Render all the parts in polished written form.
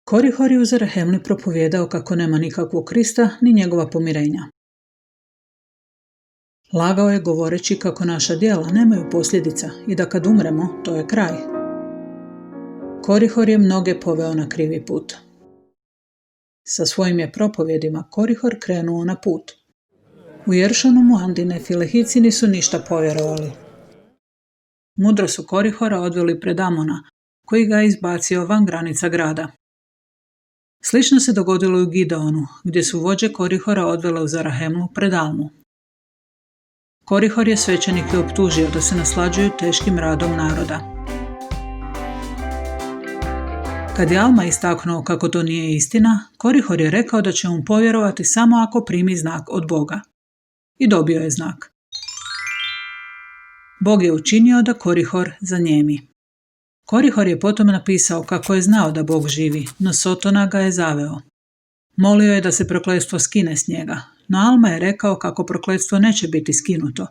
Korihor je u Zarahemli propovijedao kako nema nikakvog Krista ni njegova pomirenja. Lagao je govoreći kako naša djela nemaju posljedica i da kad umremo, to je kraj. Korihor je mnoge poveo na krivi put. Sa svojim je propovjedima Korihor krenuo na put. U Jeršonumu Andine Filehici nisu ništa povjerovali. Mudro su Korihora odveli pred Amona, koji ga je izbacio van granica grada. Slično se dogodilo i u Gideonu, gdje su vođe Korihora odvele u Zarahemlu pred Almu. Korihor je svećenike optužio da se naslađuju teškim radom naroda. Kad je Alma istaknuo kako to nije istina, Korihor je rekao da će mu povjerovati samo ako primi znak od Boga. I dobio je znak. Bog je učinio da Korihor zanijemi. Korihor je potom napisao kako je znao da Bog živi, no Sotona ga je zaveo. Molio je da se prokletstvo skine s njega, no Alma je rekao kako prokletstvo neće biti skinuto,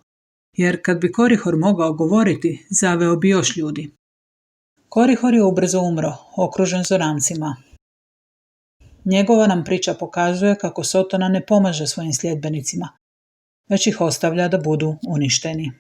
jer kad bi Korihor mogao govoriti, zaveo bi još ljudi. Korihor je ubrzo umro, okružen zoramcima. Njegova nam priča pokazuje kako Sotona ne pomaže svojim sljedbenicima, već ih ostavlja da budu uništeni.